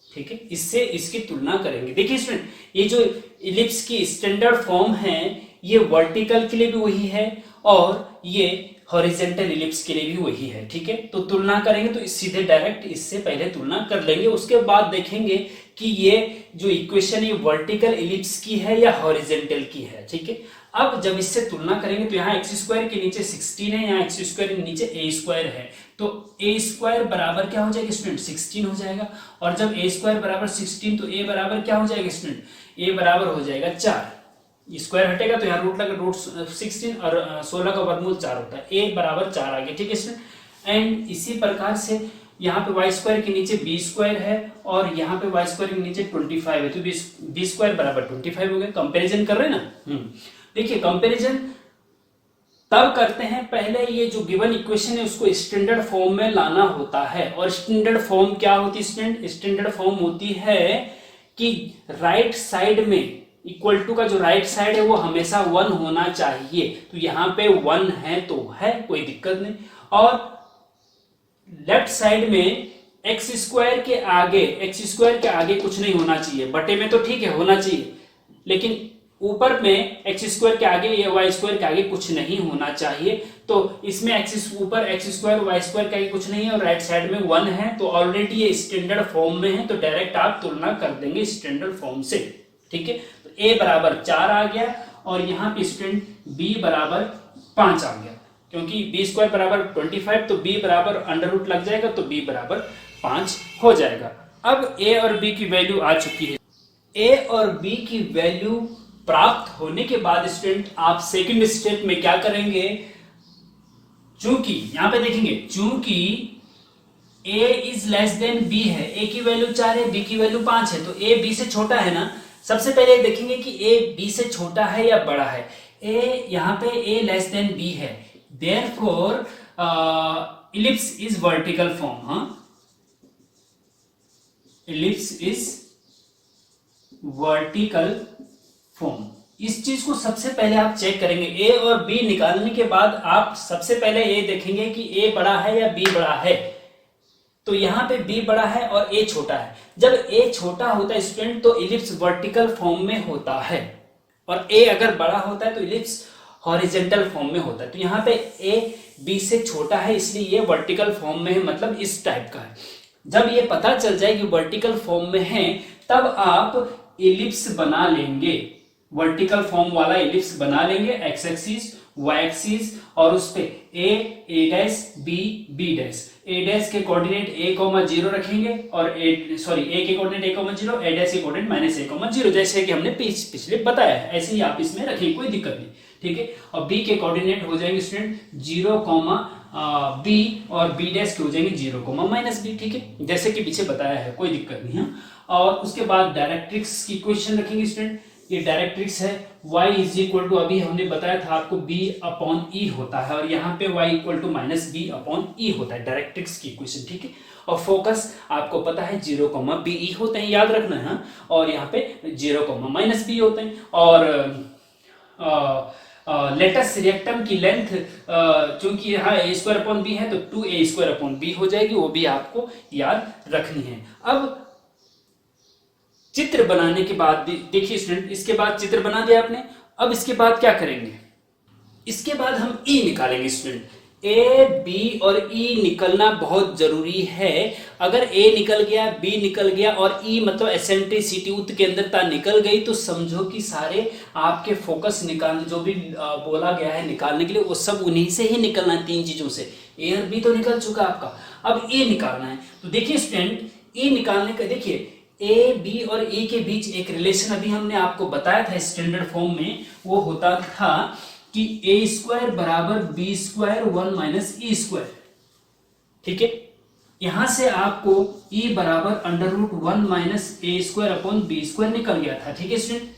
ठीक है, इससे इसकी तुलना करेंगे। देखिए स्टूडेंट ये जो इलिप्स की स्टैंडर्ड फॉर्म है ये वर्टिकल के लिए भी वही है और ये हॉरिजॉन्टल इलिप्स के लिए भी वही है। ठीक है, तो तुलना करेंगे तो सीधे डायरेक्ट इससे पहले तुलना कर लेंगे, उसके बाद देखेंगे कि ये जो इक्वेशन ये वर्टिकल इलिप्स की है या हॉरिजॉन्टल की है। ठीक है, अब जब इससे तुलना करेंगे तो यहाँ एक्स स्क्वायर के नीचे 16 है, यहाँ एक्स स्क्वायर के नीचे ए स्क्वायर है, तो ए स्क्वायर बराबर क्या हो जाएगा स्टूडेंट 16 हो जाएगा। और जब ए स्क्वायर बराबर 16 तो ए बराबर क्या हो जाएगा स्टूडेंट, ए बराबर हो जाएगा 4। स्क्वायर हटेगा तो यहाँ रूट लगा, रूट 16 और 16 का वर्गमूल 4 होता है, ए बराबर 4 आ गया, ठीक है स्टूडेंट। एंड इसी प्रकार से यहाँ पे वाई स्क्वायर के नीचे बी स्क्वायर है और यहाँ पे वाई स्क्वायर के नीचे 25 है, तो बी स्क्वायर बराबर 25 हो गया। कंपैरिजन कर रहे हैं ना। देखिए कंपैरिजन तब करते हैं, पहले ये जो गिवन इक्वेशन है उसको स्टैंडर्ड फॉर्म में लाना होता है। और स्टैंडर्ड फॉर्म क्या होती है स्टूडेंट, स्टैंडर्ड फॉर्म होती है कि राइट साइड में इक्वल टू का जो राइट साइड है वो हमेशा 1 होना चाहिए, तो यहाँ पे 1 है तो है, कोई दिक्कत नहीं। और लेफ्ट साइड में एक्स स्क्वायर के आगे कुछ नहीं होना चाहिए, बटे में तो ठीक है होना चाहिए, लेकिन ऊपर में एक्स स्क्वायर के आगे या वाई स्क्वायर के आगे कुछ नहीं होना चाहिए। तो इसमें ऊपर एक्स स्क्वायर वाई स्क्वायर के आगे कुछ नहीं है और राइट साइड में 1 है, तो ऑलरेडी ये स्टैंडर्ड फॉर्म में है, तो डायरेक्ट आप तुलना कर देंगे स्टैंडर्ड फॉर्म से, ठीक है। तो ए बराबर 4 आ गया और यहाँ पे स्टूडेंट बी बराबर 5 आ गया, क्योंकि बी स्क्वायर बराबर 25 तो बी बराबर अंडर रूट लग जाएगा, तो बी बराबर 5 हो जाएगा। अब ए और बी की वैल्यू आ चुकी है। ए और बी की वैल्यू प्राप्त होने के बाद स्टूडेंट आप सेकंड स्टेप में क्या करेंगे, चूंकि यहां पे देखेंगे चूंकि a is less than b है, a की वैल्यू 4 है, b की वैल्यू 5 है, तो a b से छोटा है ना। सबसे पहले देखेंगे कि a b से छोटा है या बड़ा है। a यहां पे a लेस देन b है, therefore ellipse is vertical form. हाँ, इलिप्स इज वर्टिकल फॉर्म। इस चीज को सबसे पहले आप चेक करेंगे। ए और बी निकालने के बाद आप सबसे पहले ये देखेंगे कि ए बड़ा है या बी बड़ा है। तो यहां पे बी बड़ा है और ए छोटा है। जब ए छोटा होता है स्टूडेंट तो इलिप्स वर्टिकल फॉर्म में होता है, और ए अगर बड़ा होता है तो इलिप्स हॉरिजॉन्टल फॉर्म में होता है। तो यहाँ पे ए बी से छोटा है इसलिए ये वर्टिकल फॉर्म में है, मतलब इस टाइप का है। जब ये पता चल जाए कि वर्टिकल फॉर्म में है तब आप इलिप्स बना लेंगे, वर्टिकल फॉर्म वाला इलिप्स बना लेंगे, एक्स एक्सिस वाई एक्सिस, और उस पे ए डैश बी डैश। ए डैश के कोऑर्डिनेट a,0 रखेंगे और ए के कोऑर्डिनेट a,0, ए डैश के कोऑर्डिनेट -a,0, जैसे कि हमने पिछले बताया है, ऐसे ही आप इसमें रखेंगे, कोई दिक्कत नहीं, ठीक है। और b के कोऑर्डिनेट हो जाएंगे स्टूडेंट 0, b, और b डैश के हो जाएंगे 0, -b, ठीक है, जैसे कि पीछे बताया है, कोई दिक्कत नहीं है। और उसके बाद डायरेक्ट्रिक्स की इक्वेशन रखेंगे स्टूडेंट। ये डायरेक्ट्रिक्स है, y इज इक्वल टू, अभी हमने बताया था आपको b/e होता है, और यहाँ पे y इक्वल टू -b/e होता है, डायरेक्ट्रिक्स की इक्वेशन, ठीक है। और फोकस आपको पता है 0, be होते हैं, याद रखना है। और यहाँ पे 0, -b होते हैं। और लेटस रिएक्टम की लेंथ चूंकि यहाँ a²/b है तो 2a²/b हो जाएगी, वो भी आपको याद रखनी है। अब चित्र बनाने के बाद देखिए स्टूडेंट, इसके बाद चित्र बना दिया आपने, अब इसके बाद क्या करेंगे, इसके बाद हम ई निकालेंगे स्टूडेंट। ए बी और ई निकलना बहुत जरूरी है। अगर ए निकल गया, बी निकल गया और ई मतलब एसेंट्रिसिटी उत्केंद्रता निकल गई तो समझो कि सारे आपके फोकस निकालने जो भी बोला गया है निकालने के लिए वो सब उन्हीं से ही निकलना है, तीन चीजों से। ए और बी तो निकल चुका आपका, अब ए निकालना है। तो देखिए स्टूडेंट, ई निकालने का देखिए ए बी और ए के बीच एक रिलेशन अभी हमने आपको बताया था स्टैंडर्ड फॉर्म में, वो होता था कि a² बराबर b² 1 - e², ठीक है। यहां से आपको e बराबर √1 - a²/b² निकल गया था, ठीक है स्टूडेंट,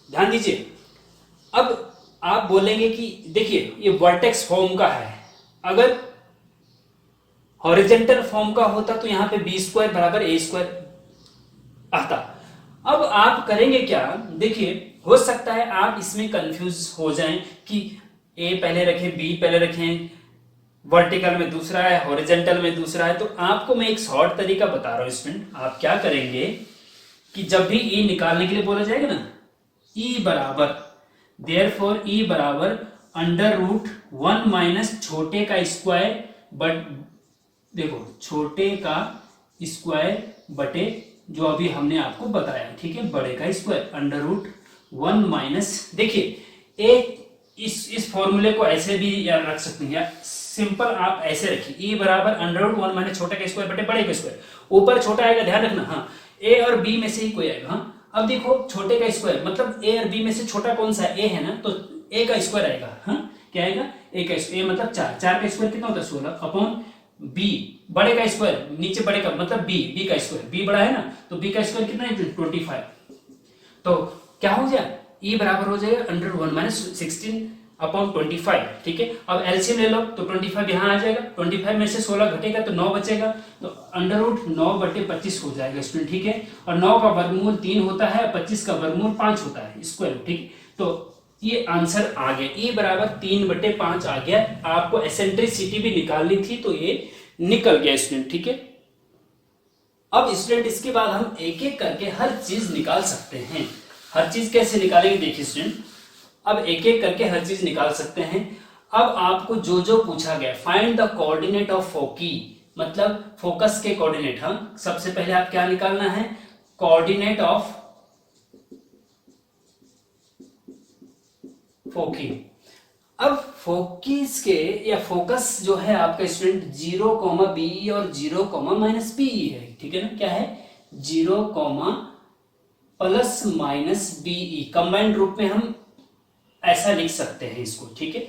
ध्यान दीजिए। अब आप बोलेंगे कि देखिए ये वर्टेक्स फॉर्म का है, अगर हॉरिजॉन्टल फॉर्म का होता तो यहां पे b² बराबर a² आता। अब आप करेंगे क्या, देखिए हो सकता है आप इसमें कंफ्यूज हो जाएं कि a पहले रखें, b पहले रखें, वर्टिकल में दूसरा है, हॉरिजॉन्टल में दूसरा है। तो आपको मैं एक शॉर्ट तरीका बता रहा हूं स्टूडेंट, आप क्या करेंगे कि जब भी e निकालने के लिए बोला जाएगा ना, e बराबर देयरफॉर e बराबर √1 - छोटे का स्क्वायर, बट देखो छोटे का स्क्वायर बटे जो अभी हमने आपको बताया, ठीक है, बड़े का स्क्वायर √1 - देखिए ए इस फॉर्मूले को ऐसे भी रख सकते हैं, सिंपल आप ऐसे रखिए, e बराबर √1 माइनस छोटे का स्क्वायर बटे बड़े का स्क्वायर, ऊपर छोटा आएगा ध्यान रखना, हाँ a और b में से ही कोई आएगा। हाँ अब देखो छोटे का स्क्वायर मतलब a और b में से छोटा कौन सा है, a है ना, तो a का स्क्वायर आएगा। हाँ क्या आएगा, a का स्क्वायर, मतलब 4 का स्क्वायर कितना होता है 16 अपॉन b, बड़े का स्क्वायर नीचे बड़े का मतलब b का स्क्वायर, b बड़ा है ना, तो b का स्क्वायर कितना है 25, तो क्या हो गया e बराबर हो जाएगा √1 माइनस 16 अपॉन 25, ठीक है। अब एलसीएम ले लो तो 25 यहाँ आ जाएगा, 25 में से 16 घटेगा तो 9 बचेगा, तो √9/25 हो जाएगा स्टूडेंट, ठीक है। और 9 का वर्गमूल 3 होता है, 25 का वर्गमूल 5 होता है स्क्वायर, ठीक। तो ये आंसर आ गया, e बराबर 3/5 आ गया। आपको एसेंट्रिसिटी भी निकालनी थी तो ये निकल गया स्टूडेंट, ठीक है। अब स्टूडेंट इसके बाद हम एक एक करके हर चीज निकाल सकते हैं। हर चीज कैसे निकालेंगे देखिए स्टूडेंट, अब एक एक करके हर चीज निकाल सकते हैं। अब आपको जो जो पूछा गया, फाइंड द कोऑर्डिनेट ऑफ फोकी, मतलब फोकस के कोऑर्डिनेट। हाँ सबसे पहले आप क्या निकालना है, कोऑर्डिनेट ऑफ फोकी। अब फोकिस के या फोकस जो है आपका स्टूडेंट 0,b और 0,-b है, ठीक है ना, क्या है 0,+-be, कंबाइंड रूप में हम ऐसा लिख सकते हैं इसको, ठीक है।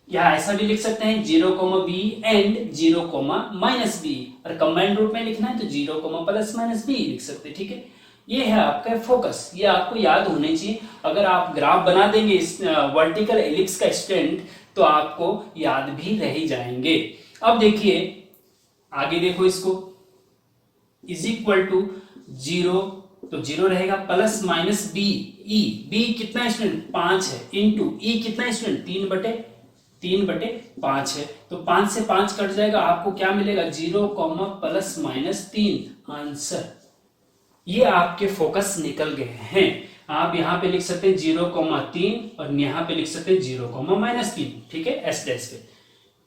या ऐसा भी लिख सकते हैं 0,b एंड 0,-b, और कंबाइंड रूप में लिखना है तो 0,+-b लिख सकते हैं, ठीक है। ये है आपका फोकस, ये आपको याद होने चाहिए। अगर आप ग्राफ बना देंगे इस वर्टिकल एलिप्स का स्टैंड तो आपको याद भी रह जाएंगे। अब देखिए आगे देखो, इसको इज इक्वल टू 0, तो 0 रहेगा, +-b, b कितना स्टूडेंट 5 है, इंटू e कितना स्टूडेंट 3/5 है, तो 5 से 5 कट जाएगा, आपको क्या मिलेगा 0,+-3 आंसर। ये आपके फोकस निकल गए हैं। आप यहाँ पे लिख सकते हैं 0,3 और यहाँ पे लिख सकते हैं 0,-3, ठीक है, एस डैश पे,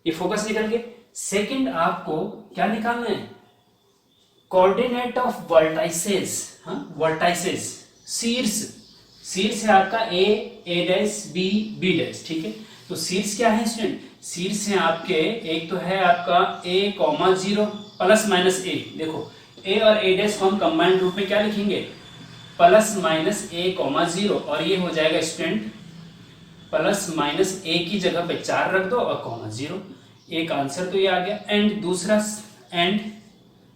ये फोकस निकल गए। सेकंड आपको क्या निकालना है, कोऑर्डिनेट ऑफ वर्टाइसेस। हाँ वर्टाइसेस, शीर्ष है आपका a डैश b डैश, ठीक है। तो शीर्ष क्या है स्टूडेंट, शीर्ष है आपके, एक तो है आपका a,0 +-a, देखो a और a डैश को हम कंबाइंड रूप में क्या लिखेंगे +-a,0, और ये हो जाएगा स्टूडेंट +-a की जगह पे 4 रख दो और ,0, एक आंसर तो ये आ गया। एंड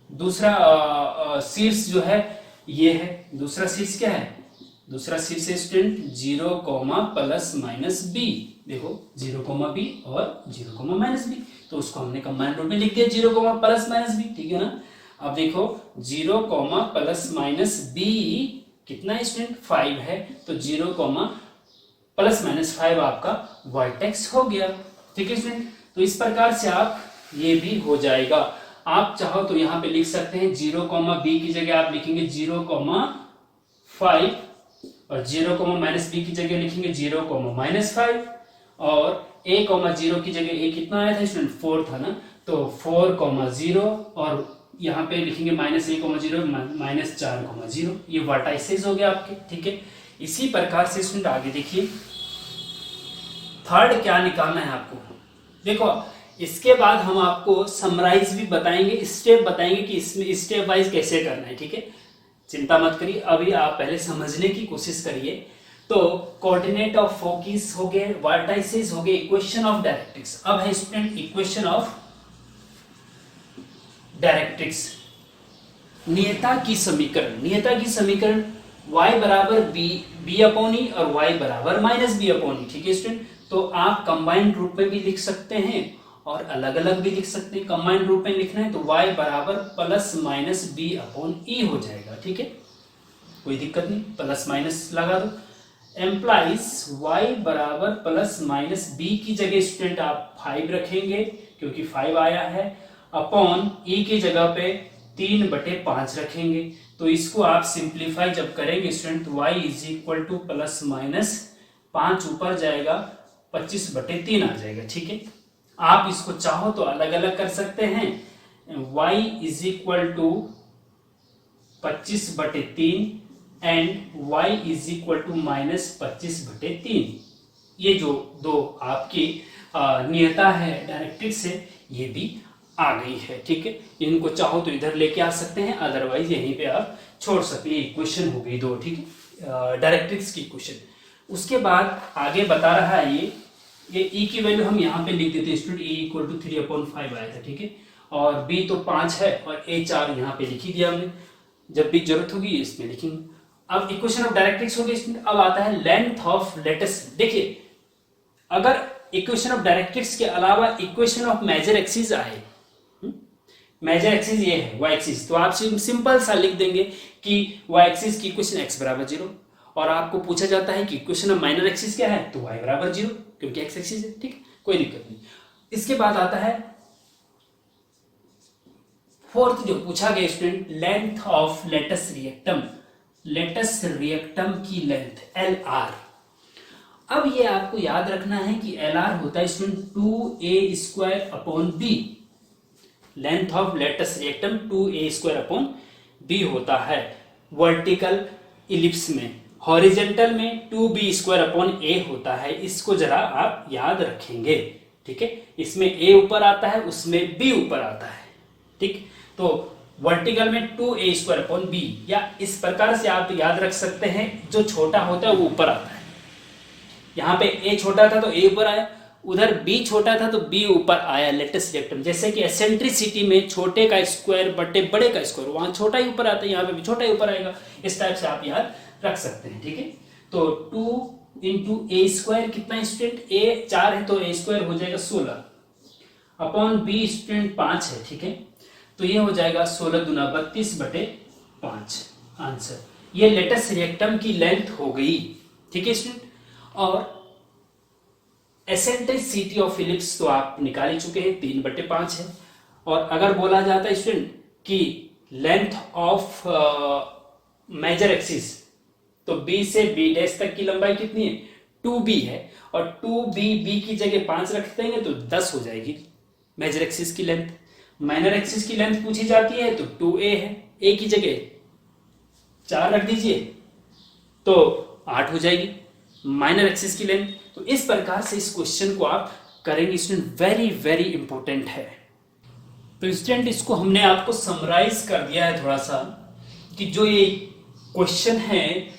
दूसरा शीर्ष जो है ये है, दूसरा शीर्ष क्या है, दूसरा शीर्ष है स्टूडेंट 0,+-b, देखो 0,b और 0,-b, तो उसको हमने कंबाइंड रूप में लिख दिया 0,+-b, ठीक है ना। अब देखो 0,+-b कितना स्टूडेंट 5 है, तो 0,+-5 आपका वर्टेक्स हो गया, ठीक है स्टूडेंट। तो इस प्रकार से आप ये भी हो जाएगा। आप चाहो तो यहाँ पे लिख सकते हैं 0,b की जगह आप लिखेंगे 0,5 और 0,-b की जगह लिखेंगे 0,-5, और a,0 की जगह a कितना आया था स्टूडेंट 4 था ना, तो 4,0 और यहाँ पे लिखेंगे -a,0 -4,0, ये वर्टाइसेस हो गया आपके, ठीक है। इसी प्रकार से स्टूडेंट आगे देखिए, थर्ड क्या निकालना है आपको, देखो इसके बाद हम आपको समराइज भी बताएंगे, स्टेप बताएंगे कि इसमें स्टेप वाइज कैसे करना है, ठीक है। चिंता मत करिए, अभी आप पहले समझने की कोशिश करिए। तो कोऑर्डिनेट ऑफ फोकस हो गए, वर्टाइसेस हो गए, इक्वेशन ऑफ डायरेक्ट्रिक्स। अब है स्टूडेंट इक्वेशन ऑफ डायरेक्ट्रिक्स, नियता की समीकरण y बराबर b अपॉन ई और y बराबर -b अपॉन ई, ठीक है स्टूडेंट। तो आप कंबाइंड रूप में भी लिख सकते हैं और अलग अलग भी लिख सकते हैं। कंबाइंड रूप में लिखना है तो y बराबर +-b अपॉन ई हो जाएगा, ठीक है, कोई दिक्कत नहीं, प्लस माइनस लगा दो। एम्प्लाइज y बराबर +-b की जगह स्टूडेंट आप 5 रखेंगे क्योंकि 5 आया है, अपॉन e की जगह पे 3/5 रखेंगे। तो इसको आप सिंप्लीफाई जब करेंगे student, y is equal to +-5 ऊपर जाएगा 25/3 आ जाएगा, ठीक है। आप इसको चाहो तो अलग अलग कर सकते हैं, y is equal to 25/3 and y is equal to -25/3, ये जो दो आपकी नियता है, डायरेक्ट्रिक्स है, ये भी आ गई है। ठीक है, इनको चाहो तो इधर लेके आ सकते हैं, अदरवाइज यहीं पे आप छोड़ सकते हैं। इक्वेशन हो गई दो, ठीक है, डायरेक्ट्रिक्स की इक्वेशन। उसके बाद आगे बता रहा है ये ई की वैल्यू हम यहाँ पे लिख देते हैं स्टूडेंट, ई इक्वल टू 3/5 आया था। ठीक है, और बी तो 5 है और ए 4 यहाँ पे लिख ही दिया हमने, जब भी जरूरत होगी इसमें लिखेंगे। अब इक्वेशन ऑफ डायरेक्ट्रिक्स हो गई। अब आता है लेंथ ऑफ लेटस। देखिए, अगर इक्वेशन ऑफ डायरेक्ट्रिक्स के अलावा इक्वेशन ऑफ मेजर एक्सिस आए, मेजर एक्सिस ये है वाई एक्सिस, तो आप सिंपल सा लिख देंगे कि वाई एक्सिस की इक्वेशन एक्स बराबर 0, और आपको पूछा जाता है कि इक्वेशन ऑफ माइनर एक्सिस क्या है, तो वाई बराबर 0, क्योंकि एक्स एक्सिस है। ठीक है, कोई दिक्कत नहीं। इसके बाद आता है फोर्थ जो पूछा गया student, length of latus rectum. Latus rectum की लेंथ एल आर। अब ये आपको याद रखना है कि एल आर होता है student 2a² B. Length of latus rectum 2a² B होता है वर्टिकल इलिप्स में। हॉरिजेंटल में 2b² होता है। इसको जरा आप याद रखेंगे। ठीक है, इसमें a ऊपर आता है, उसमें b ऊपर आता है। ठीक, तो वर्टिकल में 2a² बी, या इस प्रकार से आप याद रख सकते हैं, जो छोटा होता है वो ऊपर आता है। यहाँ पे a छोटा था तो a ऊपर आया, उधर b छोटा था तो b ऊपर आया लेटस रिएक्टम। जैसे कि एसेंट्रिसिटी में छोटे का स्क्वायर बटे बड़े का स्क्वायर, वहां छोटा ही ऊपर आता है, यहाँ पे भी छोटा ही ऊपर आएगा। इस टाइप से आप याद रख सकते हैं। ठीक है, तो 2 इंटू a² कितना स्टूडेंट, a 4 है तो a² हो जाएगा 16 अपॉन b स्टूडेंट 5 है। ठीक है, तो ये हो जाएगा 16 दूना 32 बटे 5 आंसर। ये लेटस रिएक्टम की लेंथ हो गई। ठीक है स्टूडेंट, और एसेंट्रिसिटी ऑफ इलिप्स तो आप निकाल ही चुके हैं, 3/5 है। और अगर बोला जाता है स्टूडेंट कि लेंथ ऑफ मेजर एक्सिस, तो b से b डैश तक की लंबाई कितनी है, 2b है, और 2b b की जगह 5 रख देंगे तो 10 हो जाएगी मेजर एक्सिस की लेंथ। माइनर एक्सिस की लेंथ पूछी जाती है तो 2a है, a की जगह 4 रख दीजिए तो 8 हो जाएगी माइनर एक्सिस की लेंथ। तो इस प्रकार से इस क्वेश्चन को आप करेंगे स्टूडेंट, वेरी वेरी इंपॉर्टेंट है। तो स्टूडेंट इसको हमने आपको समराइज कर दिया है थोड़ा सा, कि जो ये क्वेश्चन है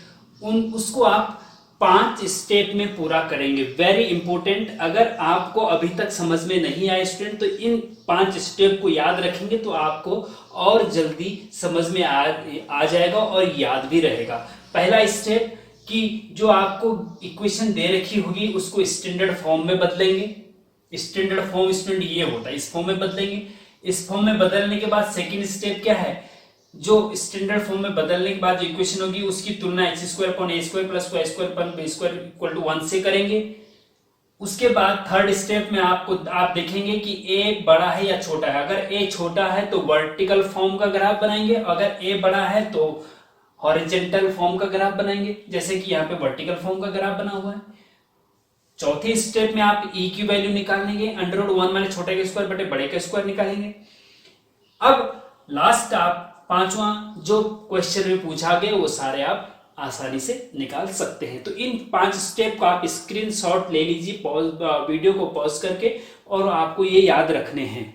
उसको आप 5 स्टेप में पूरा करेंगे। Very important. अगर आपको अभी तक समझ में नहीं आया स्टूडेंट, तो इन 5 स्टेप को याद रखेंगे तो आपको और जल्दी समझ में आ जाएगा और याद भी रहेगा। पहला स्टेप कि जो आपको इक्वेशन दे रखी होगी उसको स्टैंडर्ड फॉर्म में बदलेंगे। स्टैंडर्ड फॉर्म स्टूडेंट ये होता है, इस फॉर्म में बदलेंगे। इस फॉर्म में बदलने के बाद सेकंड स्टेप क्या है, जो स्टैंडर्ड फॉर्म में बदलने के बाद जो इक्वेशन होगी उसकी तुलना x² प्लस y² 1 से करेंगे। उसके बाद थर्ड स्टेप में आप देखेंगे कि a बड़ा है या छोटा है। अगर a छोटा है तो वर्टिकल फॉर्म का ग्राफ बनाएंगे, अगर a बड़ा है तो हॉरिजेंटल फॉर्म का ग्राफ बनाएंगे, जैसे कि यहाँ पे वर्टिकल फॉर्म का ग्राफ बना हुआ है। चौथे स्टेप में आप e की वैल्यू निकालेंगे, √1 माने छोटे का स्क्वायर बटे बड़े का स्क्वायर निकालेंगे। अब लास्ट आप 5वां जो क्वेश्चन में पूछा गया वो सारे आप आसानी से निकाल सकते हैं। तो इन 5 स्टेप का आप स्क्रीनशॉट ले लीजिए वीडियो को पॉज करके, और आपको ये याद रखने हैं।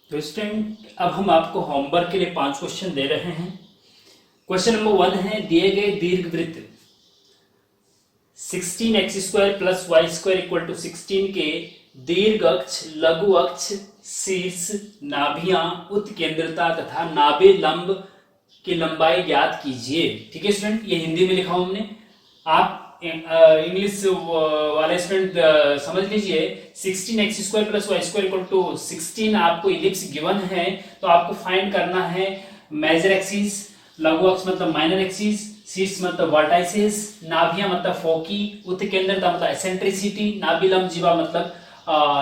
तो स्टूडेंट अब हम आपको होमवर्क के लिए 5 क्वेश्चन दे रहे हैं। क्वेश्चन नंबर 1 है, दिए गए दीर्घवृत्त 16x² प्लस y² 16 के दीर्घ अक्ष, लघु अक्ष, शीर्ष, नाभियां, उत्केंद्रता तथा नाभि लंब की लंबाई ज्ञात कीजिए। ठीक है स्टूडेंट, ये हिंदी में लिखा हूं हमने, आप इंग्लिश वाले स्टूडेंट समझ लीजिए। 16x² प्लस y² 16 आपको इलिप्स गिवन है, तो आपको फाइंड करना है मेजर एक्सिस, लघु अक्ष मतलब माइनर एक्सिस, शीर्ष मतलब वर्टाइसिस, नाभियां मतलब फोकी, उत्केंद्रता मतलब एसेंट्रिसिटी, नाभि लंब जीवा मतलब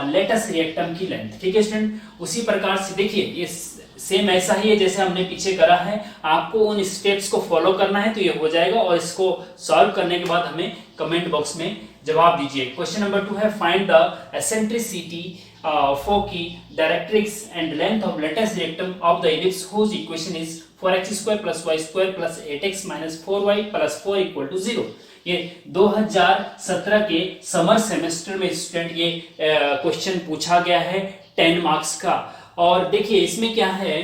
लेटस रिएक्टम की लेंथ। ठीक है स्टूडेंट, उसी प्रकार से देखिए ये सेम ऐसा ही है जैसे हमने पीछे करा है। आपको उन स्टेप्स को फॉलो करना है तो ये हो जाएगा, और इसको सॉल्व करने के बाद हमें कमेंट बॉक्स में जवाब दीजिए। क्वेश्चन नंबर 2 है, find the eccentricity, foci, directrix and length of latus rectum of the ellipse whose equation is 4x² plus y² plus 8x minus 4y plus 4 equal to 0। ये 2017 के समर सेमेस्टर में student ये question पूछा गया है 10 marks का। और देखिए इसमें क्या है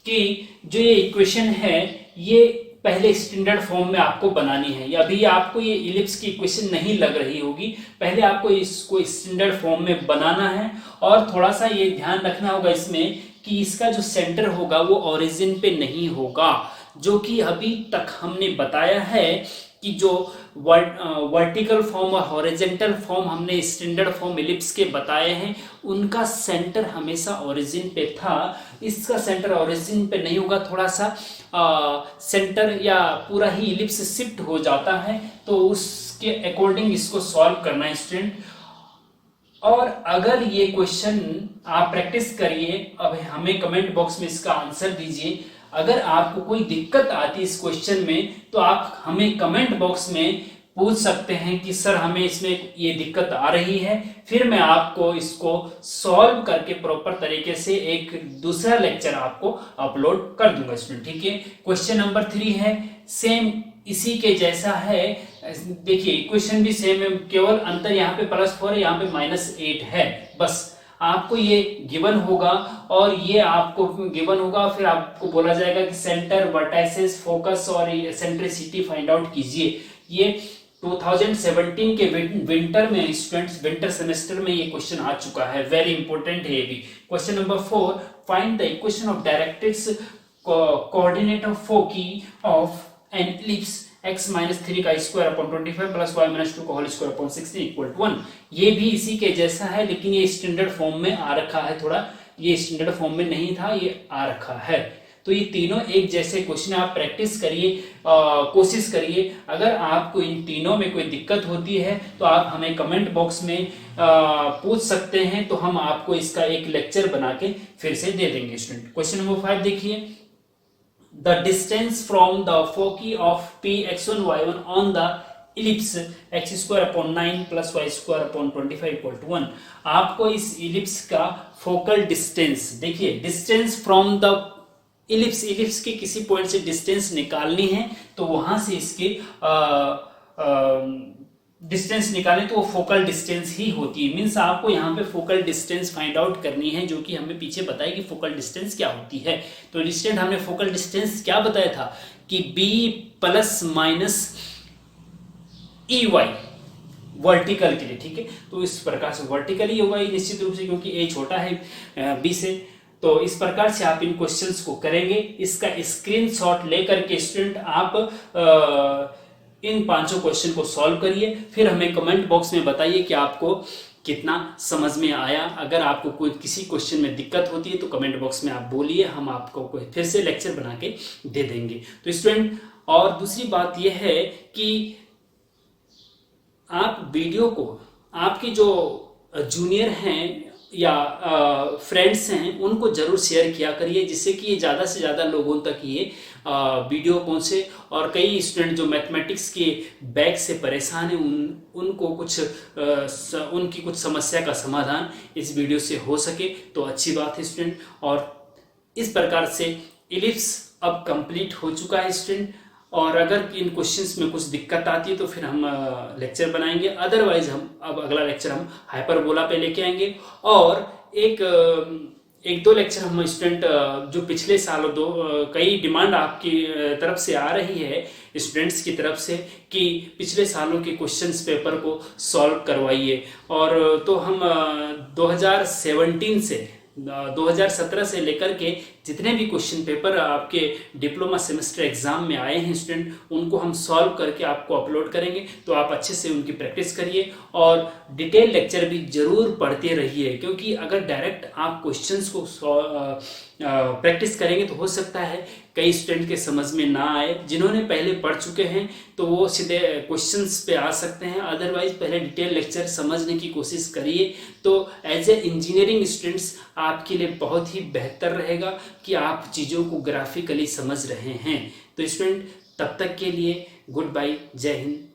कि जो ये इक्वेशन है ये पहले स्टैंडर्ड फॉर्म में आपको बनानी है। अभी आपको ये इलिप्स की इक्वेशन नहीं लग रही होगी, पहले आपको इसको स्टैंडर्ड फॉर्म में बनाना है। और थोड़ा सा ये ध्यान रखना होगा इसमें कि इसका जो सेंटर होगा वो ओरिजिन पे नहीं होगा, जो कि अभी तक हमने बताया है कि जो वर्टिकल फॉर्म और हॉरिजेंटल फॉर्म हमने स्टैंडर्ड फॉर्म इलिप्स के बताए हैं उनका सेंटर हमेशा ओरिजिन पे था। इसका सेंटर ओरिजिन पे नहीं होगा, थोड़ा सा सेंटर या पूरा ही इलिप्स शिफ्ट हो जाता है, तो उसके अकॉर्डिंग इसको सॉल्व करना है स्टूडेंट। और अगर ये क्वेश्चन आप प्रैक्टिस करिए, अब हमें कमेंट बॉक्स में इसका आंसर दीजिए। अगर आपको कोई दिक्कत आती है इस क्वेश्चन में तो आप हमें कमेंट बॉक्स में पूछ सकते हैं कि सर हमें इसमें ये दिक्कत आ रही है, फिर मैं आपको इसको सॉल्व करके प्रॉपर तरीके से एक दूसरा लेक्चर आपको अपलोड कर दूंगा स्टूडेंट, ठीक है। क्वेश्चन नंबर 3 है, सेम इसी के जैसा है। देखिए इक्वेशन भी सेम है, केवल अंतर यहाँ पे +4 है, यहाँ पे -8 है। बस आपको ये गिवन होगा और ये आपको गिवन होगा, फिर आपको बोला जाएगा कि सेंटर, वर्टाइसेस, फोकस और सेंट्रिसिटी फाइंड आउट कीजिए। ये 2017 के विंटर में स्टूडेंट्स, विंटर सेमेस्टर में ये क्वेश्चन आ चुका है, वेरी इंपॉर्टेंट है ये भी। Question number 4, find the equation of directrix coordinate of foci of an ellipse x minus 3 का square upon 25 plus y minus 2 का whole square upon 16 equal to 1। ये भी इसी के जैसा है, लेकिन ये स्टैंडर्ड फॉर्म में आ रखा है, थोड़ा ये स्टैंडर्ड फॉर्म में नहीं था, ये आ रखा है। तो ये तीनों एक जैसे क्वेश्चन, आप प्रैक्टिस करिए, कोशिश करिए। अगर आपको इन तीनों में कोई दिक्कत होती है तो आप हमें कमेंट बॉक्स में पूछ सकते हैं, तो हम आपको इसका एक लेक्चर बना के फिर से दे देंगे स्टूडेंट। क्वेश्चन नंबर 5 देखिए, the distance from the foci of p x1 y1 on the ellipse x square upon 9 plus y square upon 25 equal to 1। आपको इस इलिप्स का फोकल डिस्टेंस, देखिए डिस्टेंस फ्रॉम द इलिप्स के किसी point से distance निकालनी है, तो वहां से इसके डिस्टेंस निकालें तो वो फोकल डिस्टेंस ही होती है। मींस आपको यहाँ पे फोकल डिस्टेंस फाइंड आउट करनी है, जो कि हमें पीछे बताया कि फोकल डिस्टेंस क्या होती है। तो स्टूडेंट हमने फोकल डिस्टेंस क्या बताया था कि b plus minus E Y vertical के लिए, ठीक है। तो इस प्रकार से वर्टिकल ही होगा निश्चित रूप से, क्योंकि a छोटा है b से। तो इस प्रकार से आप इन क्वेश्चंस को करेंगे। इसका स्क्रीनशॉट लेकर के स्टूडेंट आप इन पांचों क्वेश्चन को सॉल्व करिए, फिर हमें कमेंट बॉक्स में बताइए कि आपको कितना समझ में आया। अगर आपको कोई किसी क्वेश्चन में दिक्कत होती है तो कमेंट बॉक्स में आप बोलिए, हम आपको कोई फिर से लेक्चर बना के दे देंगे। तो स्टूडेंट, और दूसरी बात यह है कि आप वीडियो को आपके जो जूनियर हैं या फ्रेंड्स हैं उनको जरूर शेयर किया करिए, जिससे कि ये ज़्यादा से ज़्यादा लोगों तक ये वीडियो पहुंचे। और कई स्टूडेंट जो मैथमेटिक्स के बैक से परेशान हैं उनको उनकी कुछ समस्या का समाधान इस वीडियो से हो सके तो अच्छी बात है स्टूडेंट। और इस प्रकार से इलिप्स अब कंप्लीट हो चुका है स्टूडेंट। और अगर इन क्वेश्चंस में कुछ दिक्कत आती है तो फिर हम लेक्चर बनाएंगे, अदरवाइज हम अब अगला लेक्चर हम हाइपरबोला पे लेके आएंगे। और एक दो लेक्चर हम स्टूडेंट जो पिछले सालों कई डिमांड आपकी तरफ से आ रही है स्टूडेंट्स की तरफ से कि पिछले सालों के क्वेश्चंस पेपर को सॉल्व करवाइए। और तो हम 2017 से लेकर के जितने भी क्वेश्चन पेपर आपके डिप्लोमा सेमेस्टर एग्जाम में आए हैं स्टूडेंट, उनको हम सॉल्व करके आपको अपलोड करेंगे। तो आप अच्छे से उनकी प्रैक्टिस करिए और डिटेल लेक्चर भी जरूर पढ़ते रहिए, क्योंकि अगर डायरेक्ट आप क्वेश्चंस को प्रैक्टिस करेंगे तो हो सकता है कई स्टूडेंट के समझ में ना आए। जिन्होंने पहले पढ़ चुके हैं तो वो सीधे क्वेश्चंस पे आ सकते हैं, अदरवाइज पहले डिटेल लेक्चर समझने की कोशिश करिए। तो एज ए इंजीनियरिंग स्टूडेंट्स आपके लिए बहुत ही बेहतर रहेगा कि आप चीज़ों को ग्राफिकली समझ रहे हैं। तो स्टूडेंट, तब तक के लिए गुड बाय, जय हिंद।